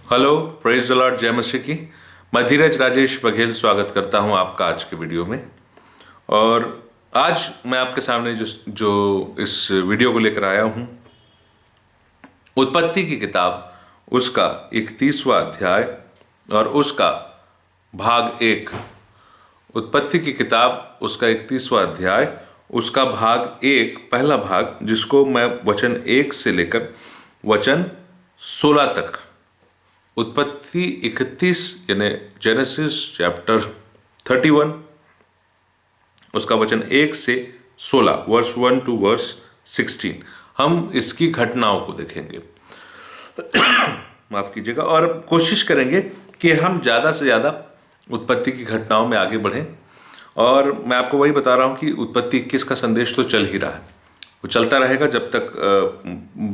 Hello, praise the Lord, जय मसीह की। मैं धीरज राजेश बघेल स्वागत करता हूं आपका आज के वीडियो में। और आज मैं आपके सामने जो इस वीडियो को लेकर आया हूं, उत्पत्ति की किताब उसका 31वां अध्याय और उसका भाग 1। उत्पत्ति की किताब उसका 31वां अध्याय, उसका भाग 1, पहला भाग, जिसको मैं वचन 1 से लेकर वचन 16 तक, उत्पत्ति 31 यानी जेनेसिस चैप्टर 31, उसका वचन 1 से 16, वर्स 1 टू वर्स 16, हम इसकी घटनाओं को देखेंगे। माफ कीजिएगा। और कोशिश करेंगे कि हम ज़्यादा से ज़्यादा उत्पत्ति की घटनाओं में आगे बढ़ें। और मैं आपको वही बता रहा हूँ कि उत्पत्ति 21 का संदेश तो चल ही रहा है, वो चलता रहेगा जब तक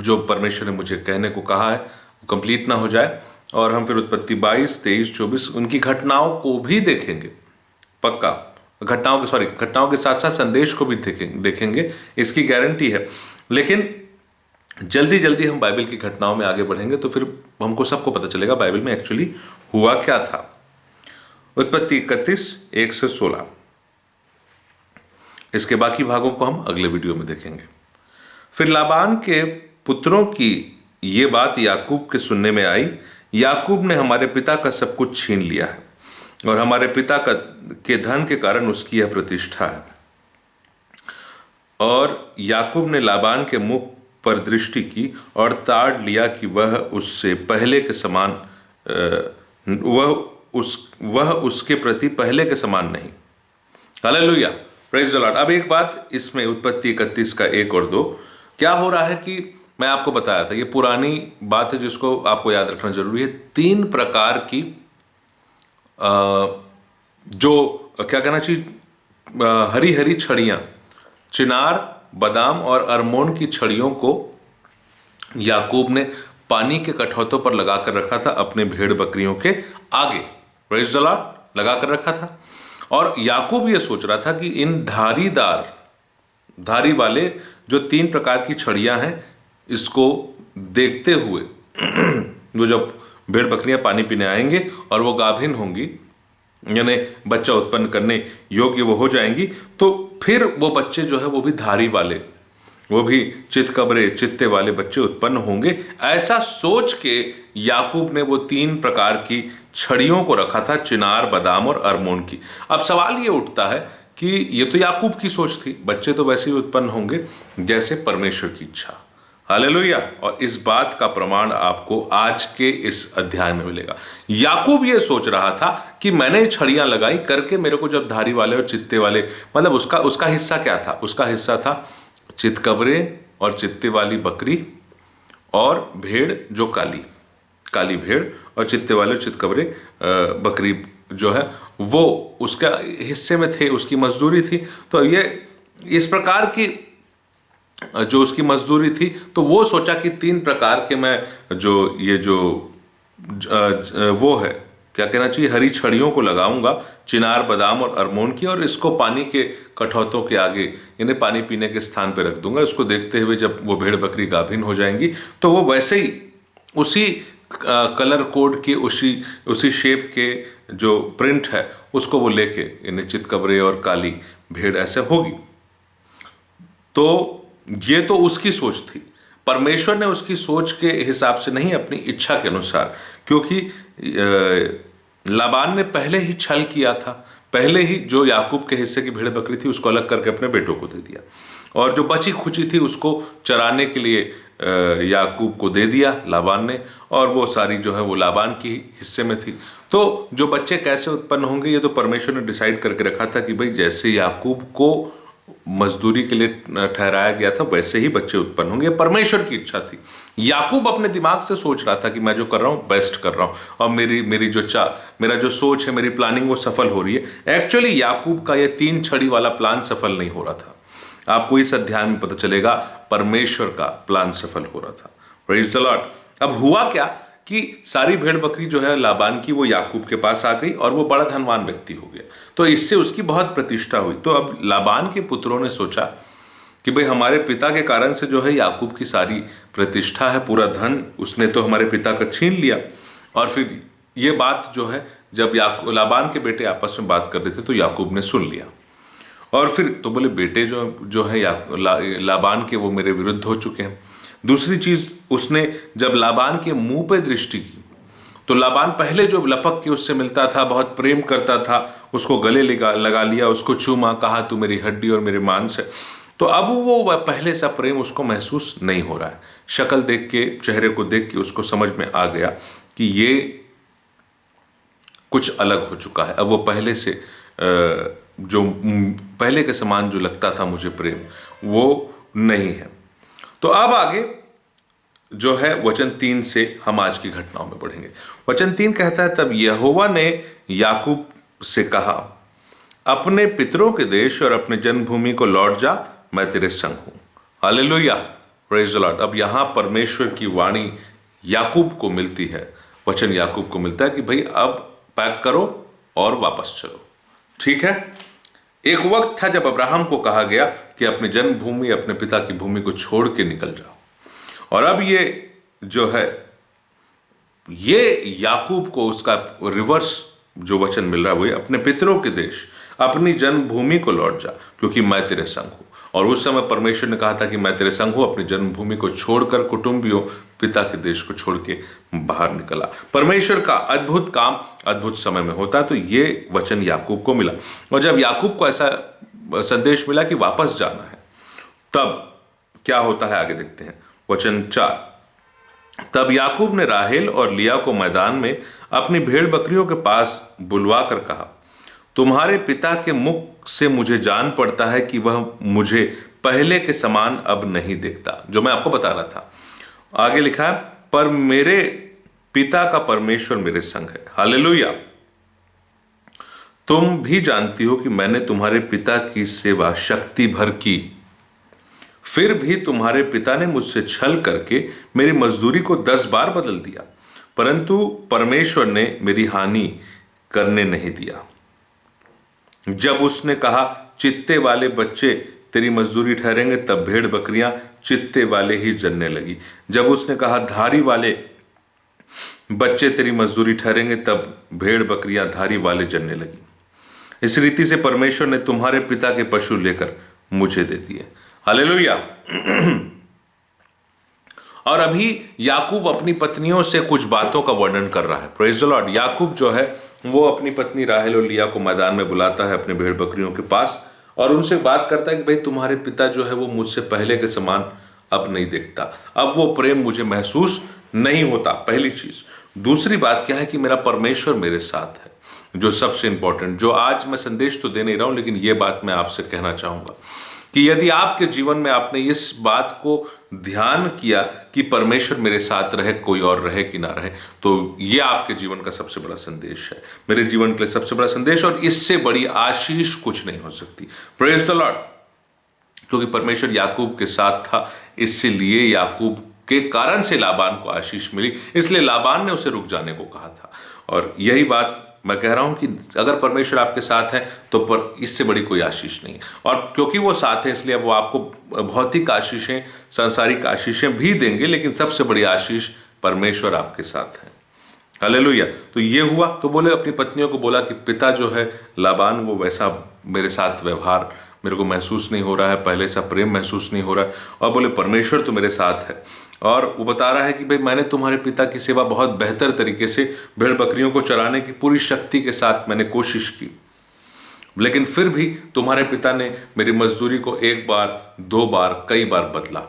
जो परमेश्वर ने मुझे कहने को कहा है वो कंप्लीट ना हो जाए। और हम फिर उत्पत्ति 22, 23, 24 उनकी घटनाओं को भी देखेंगे, पक्का। घटनाओं के साथ साथ संदेश को भी देखेंगे, इसकी गारंटी है। लेकिन जल्दी जल्दी हम बाइबल की घटनाओं में आगे बढ़ेंगे तो फिर हमको सबको पता चलेगा बाइबल में एक्चुअली हुआ क्या था। उत्पत्ति 31, 1 से 16, इसके बाकी भागों को हम अगले वीडियो में देखेंगे। फिर लाबान के पुत्रों की ये बात याकूब के सुनने में आई, याकूब ने हमारे पिता का सब कुछ छीन लिया है और हमारे पिता के धन के कारण उसकी यह प्रतिष्ठा है। और याकूब ने लाबान के मुख पर दृष्टि की और ताड़ लिया कि वह उससे पहले के समान वह उसके प्रति पहले के समान नहीं। Hallelujah, praise the Lord. अब एक बात इसमें उत्पत्ति 31 का 1 और 2, क्या हो रहा है कि मैं आपको बताया था, ये पुरानी बात है जिसको आपको याद रखना जरूरी है। 3 प्रकार की जो क्या कहना चाहिए, हरी हरी छड़ियाँ, चिनार, बादाम और अरमोन की छड़ियों को याकूब ने पानी के कठौतों पर लगाकर रखा था, अपने भेड़ बकरियों के आगे। प्रेज द लॉर्ड, लगाकर रखा था। और याकूब ये सोच रहा था कि इन धारी वाले जो 3 प्रकार की छड़ियां हैं, इसको देखते हुए वो जब भेड़ बकरियां पानी पीने आएंगे और वो गाभिन होंगी, यानी बच्चा उत्पन्न करने योग्य वो हो जाएंगी, तो फिर वो बच्चे जो है वो भी धारी वाले, वो भी चितकबरे चित्ते वाले बच्चे उत्पन्न होंगे। ऐसा सोच के याकूब ने वो 3 प्रकार की छड़ियों को रखा था, चिनार, बादाम और अरमोन की। अब सवाल ये उठता है कि ये तो याकूब की सोच थी, बच्चे तो वैसे ही उत्पन्न होंगे जैसे परमेश्वर की इच्छा। हालेलुया। और इस बात का प्रमाण आपको आज के इस अध्याय में मिलेगा। याकूब ये सोच रहा था कि मैंने छड़ियां लगाई करके मेरे को जब धारी वाले और चित्ते वाले, मतलब उसका हिस्सा क्या था? उसका हिस्सा था चितकबरे और चित्ते वाली बकरी और भेड़ जो काली भेड़ और चित्ते वाले चितकबरे बकरी जो है वो उसका हिस्से में थे, उसकी मजदूरी थी। तो ये इस प्रकार की जो उसकी मजदूरी थी, तो वो सोचा कि 3 प्रकार के मैं वो है, क्या कहना चाहिए, हरी छड़ियों को लगाऊंगा, चिनार, बादाम और अरमोन की, और इसको पानी के कठौतों के आगे, इन्हें पानी पीने के स्थान पर रख दूंगा। इसको देखते हुए जब वो भेड़ बकरी गाभिन हो जाएंगी तो वो वैसे ही उसी कलर कोड के, उसी शेप के जो प्रिंट है उसको वो लेके, इन्हें चितकबरे और काली भेड़ ऐसे होगी। तो ये तो उसकी सोच थी। परमेश्वर ने उसकी सोच के हिसाब से नहीं, अपनी इच्छा के अनुसार, क्योंकि लाबान ने पहले ही छल किया था, पहले ही जो याकूब के हिस्से की भेड़ बकरी थी उसको अलग करके अपने बेटों को दे दिया, और जो बची खुची थी उसको चराने के लिए याकूब को दे दिया लाबान ने, और वो सारी जो है वो लाबान की हिस्से में थी। तो जो बच्चे कैसे उत्पन्न होंगे ये तो परमेश्वर ने डिसाइड करके रखा था कि भाई जैसे याकूब को मजदूरी के लिए ठहराया गया था वैसे ही बच्चे उत्पन्न होंगे। परमेश्वर की इच्छा थी। याकूब अपने दिमाग से सोच रहा था कि मैं जो कर रहा हूं बेस्ट कर रहा हूं, और मेरा जो सोच है, मेरी प्लानिंग वो सफल हो रही है। एक्चुअली याकूब का ये 3 छड़ी वाला प्लान सफल नहीं हो रहा था। आपको इस अध्याय में पता चलेगा परमेश्वर का प्लान सफल हो रहा था। Praise the Lord. अब हुआ क्या कि सारी भेड़ बकरी जो है लाबान की वो याकूब के पास आ गई और वो बड़ा धनवान व्यक्ति हो गया, तो इससे उसकी बहुत प्रतिष्ठा हुई। तो अब लाबान के पुत्रों ने सोचा कि भाई हमारे पिता के कारण से जो है याकूब की सारी प्रतिष्ठा है, पूरा धन उसने तो हमारे पिता का छीन लिया, और फिर ये बात जो है जब लाबान के बेटे आपस में बात कर रहे थे तो याकूब ने सुन लिया। और फिर तो बोले बेटे जो जो है लाबान के वो मेरे विरुद्ध हो चुके हैं। दूसरी चीज, उसने जब लाबान के मुंह पे दृष्टि की तो लाबान पहले जो लपक के उससे मिलता था, बहुत प्रेम करता था, उसको गले लगा लिया, उसको चूमा, कहा तू मेरी हड्डी और मेरे मांस है। तो अब वो पहले सा प्रेम उसको महसूस नहीं हो रहा है। शक्ल देख के, चेहरे को देख के उसको समझ में आ गया कि ये कुछ अलग हो चुका है। अब वो पहले से जो पहले के समान जो लगता था मुझे प्रेम, वो नहीं है। तो अब आगे जो है वचन 3 से हम आज की घटनाओं में बढ़ेंगे। वचन 3 कहता है, तब यहोवा ने याकूब से कहा, अपने पितरों के देश और अपने जन्मभूमि को लौट जा, मैं तेरे संग हूं। Hallelujah, praise the Lord. अब यहां परमेश्वर की वाणी याकूब को मिलती है, वचन याकूब को मिलता है कि भाई अब पैक करो और वापस चलो। ठीक है। एक वक्त था जब अब्राहम को कहा गया कि अपनी जन्मभूमि, अपने पिता की भूमि को छोड़ के निकल जाओ। और अब ये जो है, ये याकूब को उसका रिवर्स जो वचन मिल रहा है, वो अपने पितरों के देश, अपनी जन्मभूमि को लौट जा, क्योंकि मैं तेरे संग हूं। और उस समय परमेश्वर ने कहा था कि मैं तेरे संग हूं। अपनी जन्मभूमि को छोड़कर, कुटुंबियों, पिता के देश को छोड़ के बाहर निकला। परमेश्वर का अद्भुत काम अद्भुत समय में होता है। तो ये वचन याकूब को मिला। और जब याकूब को ऐसा संदेश मिला कि वापस जाना है, तब क्या होता है आगे देखते हैं। वचन 4, तब याकूब ने राहेल और लिया को मैदान में अपनी भेड़ बकरियों के पास बुलवा कर कहा, तुम्हारे पिता के मुख से मुझे जान पड़ता है कि वह मुझे पहले के समान अब नहीं देखता। जो मैं आपको बता रहा था, आगे लिखा है, पर मेरे पिता का परमेश्वर मेरे संग है। हालेलुया। तुम भी जानती हो कि मैंने तुम्हारे पिता की सेवा शक्ति भर की, फिर भी तुम्हारे पिता ने मुझसे छल करके मेरी मजदूरी को 10 बार बदल दिया, परंतु परमेश्वर ने मेरी हानि करने नहीं दिया। जब उसने कहा चित्ते वाले बच्चे तेरी मजदूरी ठहरेंगे, तब भेड़ बकरियां चित्ते वाले ही जनने लगी। जब उसने कहा धारी वाले बच्चे तेरी मजदूरी ठहरेंगे, तब भेड़ बकरियां धारी वाले जनने लगी। इस रीति से परमेश्वर ने तुम्हारे पिता के पशु लेकर मुझे दे दिए। हालेलुया। और अभी याकूब अपनी पत्नियों से कुछ बातों का वर्णन कर रहा है। Praise the Lord. याकूब जो है वो अपनी पत्नी राहेल और लिया को मैदान में बुलाता है अपने भेड़ बकरियों के पास, और उनसे बात करता है कि भाई तुम्हारे पिता जो है वो मुझसे पहले के समान अब नहीं दिखता, अब वो प्रेम मुझे महसूस नहीं होता। पहली चीज। दूसरी बात क्या है कि मेरा परमेश्वर मेरे साथ है, जो सबसे इंपॉर्टेंट, जो आज मैं संदेश तो दे नहीं रहा हूं, लेकिन ये बात मैं आपसे कहना चाहूंगा कि यदि आपके जीवन में आपने इस बात को ध्यान किया कि परमेश्वर मेरे साथ रहे, कोई और रहे कि ना रहे, तो ये आपके जीवन का सबसे बड़ा संदेश है, मेरे जीवन के लिए सबसे बड़ा संदेश, और इससे बड़ी आशीष कुछ नहीं हो सकती। Praise the Lord. क्योंकि परमेश्वर याकूब के साथ था, इसलिए याकूब के कारण से लाबान को आशीष मिली, इसलिए लाबान ने उसे रुक जाने को कहा था। और यही बात मैं कह रहा हूं कि अगर परमेश्वर आपके साथ है तो पर इससे बड़ी कोई आशीष नहीं। और क्योंकि वो साथ है, इसलिए वो आपको भौतिक आशीषें, सांसारिक आशीषें भी देंगे, लेकिन सबसे बड़ी आशीष परमेश्वर आपके साथ है। हालेलुया। तो ये हुआ। तो बोले, अपनी पत्नियों को बोला कि पिता जो है लाबान, वो वैसा मेरे साथ व्यवहार मेरे को महसूस नहीं हो रहा है, पहले सा प्रेम महसूस नहीं हो रहा है। और बोले परमेश्वर तो मेरे साथ है। और वो बता रहा है कि भाई मैंने तुम्हारे पिता की सेवा बहुत बेहतर तरीके से भेड़ बकरियों को चराने की पूरी शक्ति के साथ मैंने कोशिश की, लेकिन फिर भी तुम्हारे पिता ने मेरी मजदूरी को 1 बार 2 बार कई बार बदला,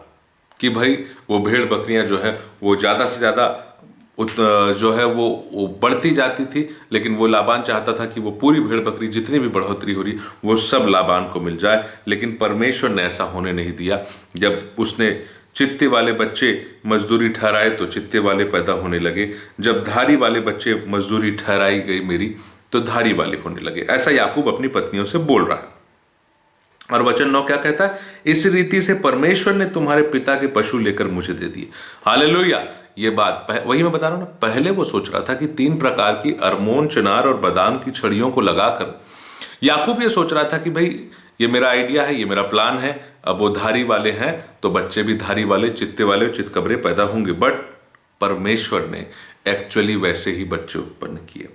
कि भाई वो भेड़ बकरियां जो है वो ज़्यादा से ज़्यादा जो है वो बढ़ती जाती थी, लेकिन वो लाबान चाहता था कि वो पूरी भेड़ बकरी जितनी भी बढ़ोतरी हो रही वो सब लाबान को मिल जाए, लेकिन परमेश्वर ने ऐसा होने नहीं दिया। जब उसने चित्ते वाले बच्चे मजदूरी ठहराए तो चित्ते वाले पैदा होने लगे, जब धारी वाले बच्चे मजदूरी ठहराई गई मेरी तो धारी वाले होने लगे। ऐसा याकूब अपनी पत्नियों से बोल रहा है। और वचन 9 क्या कहता है, इस रीति से परमेश्वर ने तुम्हारे पिता के पशु लेकर मुझे दे दिए। हालेलुया। ये बात वही मैं बता रहा हूं ना, पहले वो सोच रहा था कि 3 प्रकार की अरमोन, चिनार और बादाम की छड़ियों को लगाकर, याकूब ये सोच रहा था कि भाई ये मेरा आइडिया है, ये मेरा प्लान है, अब वो धारी वाले हैं तो बच्चे भी धारी वाले, चित्ते वाले, चितकबरे पैदा होंगे। बट परमेश्वर ने एक्चुअली वैसे ही बच्चे उत्पन्न किए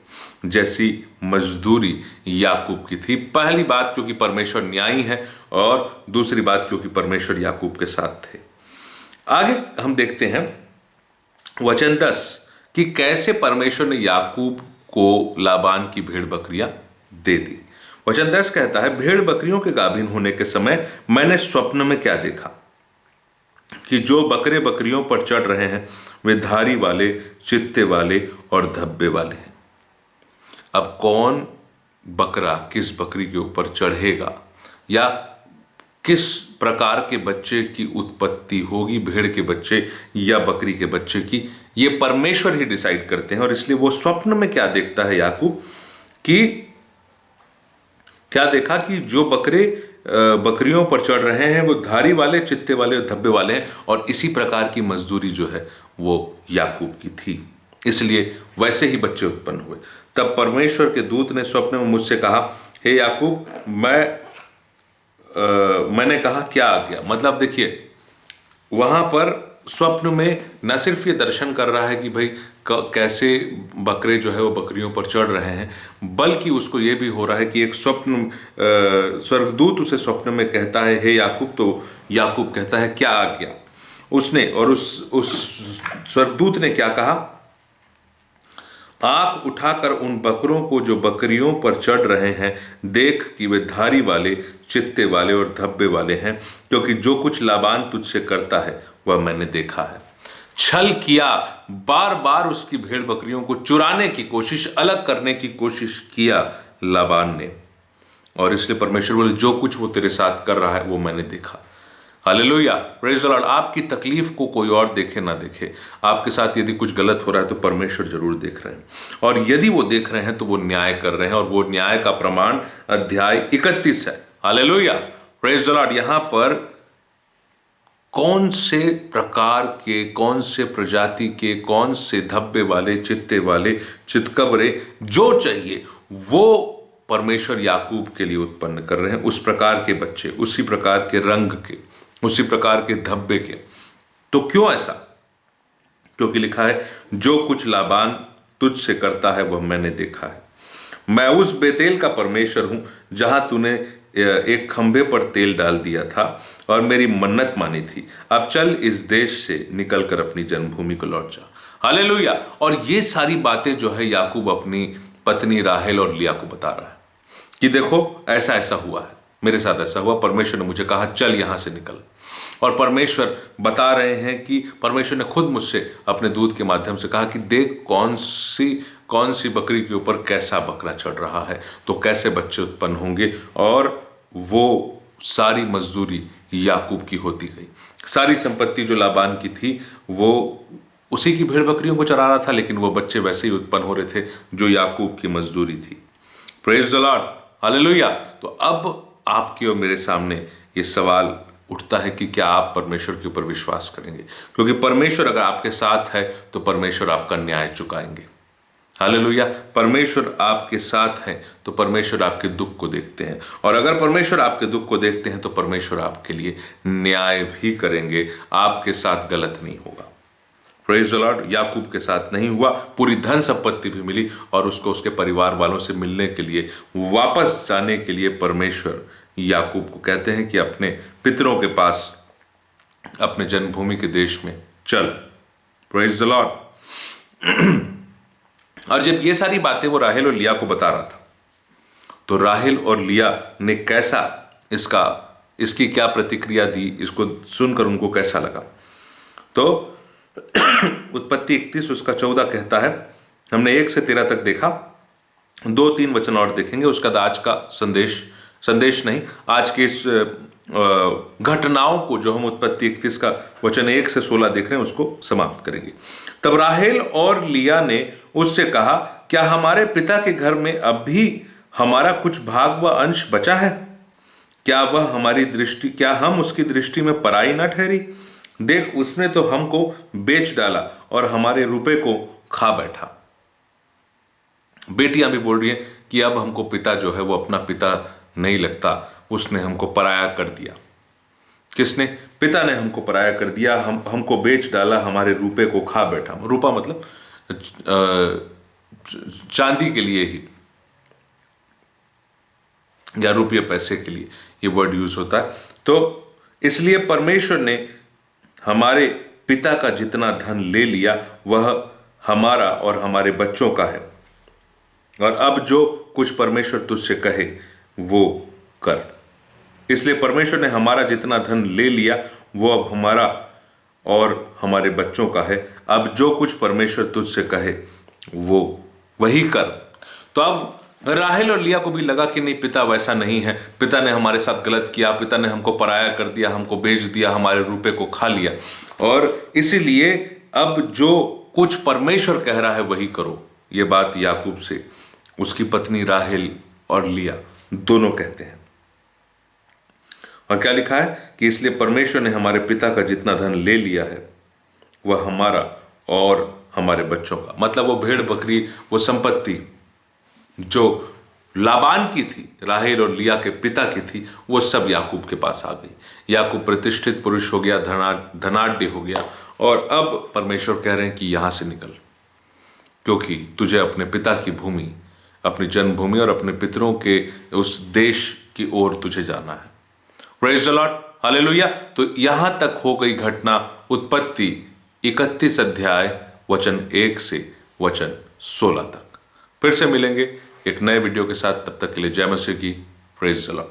जैसी मजदूरी याकूब की थी। पहली बात क्योंकि परमेश्वर न्यायी है, और दूसरी बात क्योंकि परमेश्वर याकूब के साथ थे। आगे हम देखते हैं वचन 10 कि कैसे परमेश्वर ने याकूब को लाबान की भेड़ बकरियां दे दी। वचन 10 कहता है, भेड़ बकरियों के गाभिन होने के समय मैंने स्वप्न में क्या देखा कि जो बकरे बकरियों पर चढ़ रहे हैं वे धारी वाले, चित्ते वाले और धब्बे वाले हैं। अब कौन बकरा किस बकरी के ऊपर चढ़ेगा या किस प्रकार के बच्चे की उत्पत्ति होगी, भेड़ के बच्चे या बकरी के बच्चे की, ये परमेश्वर ही डिसाइड करते हैं। और इसलिए वो स्वप्न में क्या देखता है याकूब कि क्या देखा कि जो बकरे बकरियों पर चढ़ रहे हैं वो धारी वाले, चित्ते वाले और धब्बे वाले हैं, और इसी प्रकार की मजदूरी जो है वो याकूब की थी, इसलिए वैसे ही बच्चे उत्पन्न हुए। तब परमेश्वर के दूत ने स्वप्न में मुझसे कहा, हे याकूब, मैंने कहा क्या आ गया। मतलब देखिए, वहां पर स्वप्न में न सिर्फ ये दर्शन कर रहा है कि भाई कैसे बकरे जो है वो बकरियों पर चढ़ रहे हैं, बल्कि उसको ये भी हो रहा है कि एक स्वप्न स्वर्गदूत उसे स्वप्न में कहता है, हे याकूब, तो याकूब कहता है क्या आ गया उसने। और उस स्वर्गदूत ने क्या कहा, आंख उठाकर उन बकरों को जो बकरियों पर चढ़ रहे हैं देख कि वे धारी वाले, चित्ते वाले और धब्बे वाले हैं, क्योंकि जो कुछ लाबान तुझसे करता है वह मैंने देखा है। छल किया, बार बार उसकी भेड़ बकरियों को चुराने की कोशिश, अलग करने की कोशिश किया लाबान ने, और इसलिए परमेश्वर बोले जो कुछ वो तेरे साथ कर रहा है वो मैंने देखा। Hallelujah, praise the Lord. आपकी तकलीफ को कोई और देखे ना देखे, आपके साथ यदि कुछ गलत हो रहा है तो परमेश्वर जरूर देख रहे हैं, और यदि वो देख रहे हैं तो वो न्याय कर रहे हैं, और वो न्याय का प्रमाण अध्याय 31 है। Hallelujah, praise the Lord. यहां पर कौन से प्रकार के, कौन से प्रजाति के, कौन से धब्बे वाले, चित्ते वाले, चितकबरे जो चाहिए वो परमेश्वर याकूब के लिए उत्पन्न कर रहे हैं। उस प्रकार के बच्चे, उसी प्रकार के रंग के, उसी प्रकार के धब्बे के। तो क्यों ऐसा? क्योंकि लिखा है जो कुछ लाबान तुझसे करता है वह मैंने देखा है। मैं उस बेतेल का परमेश्वर हूं जहां तूने एक खंभे पर तेल डाल दिया था और मेरी मन्नत मानी थी। अब चल इस देश से निकलकर अपनी जन्मभूमि को लौट जा। हालेलुया। और ये सारी बातें जो है याकूब अपनी पत्नी राहेल और लिया को बता रहा है कि देखो ऐसा ऐसा हुआ है, मेरे साथ ऐसा हुआ, परमेश्वर ने मुझे कहा चल यहां से निकल। और परमेश्वर बता रहे हैं कि परमेश्वर ने खुद मुझसे अपने दूत के माध्यम से कहा कि देख कौन सी बकरी के ऊपर कैसा बकरा चढ़ रहा है, तो कैसे बच्चे उत्पन्न होंगे। और वो सारी मजदूरी याकूब की होती गई। सारी संपत्ति जो लाबान की थी वो उसी की भेड़ बकरियों को चरा रहा था, लेकिन वो बच्चे वैसे ही उत्पन्न हो रहे थे जो याकूब की मजदूरी थी। Praise the Lord, hallelujah. तो अब आपके और मेरे सामने ये सवाल उठता है कि क्या आप परमेश्वर के ऊपर विश्वास करेंगे? क्योंकि परमेश्वर अगर आपके साथ है तो परमेश्वर आपका न्याय चुकाएंगे। हालेलुया। परमेश्वर आपके साथ है तो परमेश्वर आपके दुख को देखते हैं, और अगर परमेश्वर आपके दुख को देखते हैं तो परमेश्वर आपके लिए न्याय भी करेंगे, आपके साथ गलत नहीं होगा। Praise the Lord. याकूब के साथ नहीं हुआ, पूरी धन संपत्ति भी मिली, और उसको उसके परिवार वालों से मिलने के लिए, वापस जाने के लिए परमेश्वर याकूब को कहते हैं कि अपने पितरों के पास, अपने जन्मभूमि के देश में चल। Praise the Lord. और जब ये सारी बातें वो राहेल और लिया को बता रहा था तो राहेल और लिया ने कैसा इसकी क्या प्रतिक्रिया दी, इसको सुनकर उनको कैसा लगा। तो उत्पत्ति 31 उसका 14 कहता है, हमने 1 से 13 तक देखा, 2-3 वचन और देखेंगे, उसका आज का संदेश नहीं, आज के इस घटनाओं को जो हम उत्पत्ति 31 का वचन 1 से 16 देख रहे हैं उसको समाप्त करेंगे। तब राहेल और लिया ने उससे कहा, क्या हमारे पिता के घर में अब भी हमारा कुछ भाग व अंश बचा है? क्या हम उसकी दृष्टि में पराई न ठहरी? देख, उसने तो हमको बेच डाला और हमारे रुपए को खा बैठा। बेटियां भी बोल रही हैं कि अब हमको पिता जो है वो अपना पिता नहीं लगता, उसने हमको पराया कर दिया। किसने? पिता ने हमको पराया कर दिया, हमको बेच डाला, हमारे रुपए को खा बैठा। रुपा मतलब चांदी के लिए ही या रुपये पैसे के लिए ये वर्ड यूज होता है। तो इसलिए परमेश्वर ने हमारे पिता का जितना धन ले लिया वह हमारा और हमारे बच्चों का है, और अब जो कुछ परमेश्वर तुझसे कहे वो कर। इसलिए परमेश्वर ने हमारा जितना धन ले लिया वो अब हमारा और हमारे बच्चों का है। अब जो कुछ परमेश्वर तुझसे कहे वो वही कर। तो अब राहेल और लिया को भी लगा कि नहीं, पिता वैसा नहीं है, पिता ने हमारे साथ गलत किया, पिता ने हमको पराया कर दिया, हमको बेच दिया, हमारे रुपए को खा लिया, और इसीलिए अब जो कुछ परमेश्वर कह रहा है वही करो। ये बात याकूब से उसकी पत्नी राहेल और लिया दोनों कहते हैं। और क्या लिखा है कि इसलिए परमेश्वर ने हमारे पिता का जितना धन ले लिया है वह हमारा और हमारे बच्चों का, मतलब वो भेड़ बकरी, वो संपत्ति जो लाबान की थी, राहेल और लिया के पिता की थी, वो सब याकूब के पास आ गई। याकूब प्रतिष्ठित पुरुष हो गया, धनाढ्य हो गया, और अब परमेश्वर कह रहे हैं कि यहां से निकल, क्योंकि तुझे अपने पिता की भूमि, अपनी जन्मभूमि और अपने पितरों के उस देश की ओर तुझे जाना है। Praise the Lord, hallelujah. तो यहां तक हो गई घटना उत्पत्ति 31 अध्याय वचन 1 से वचन 16 तक। फिर से मिलेंगे एक नए वीडियो के साथ, तब तक के लिए जय मसीह की। Praise the Lord.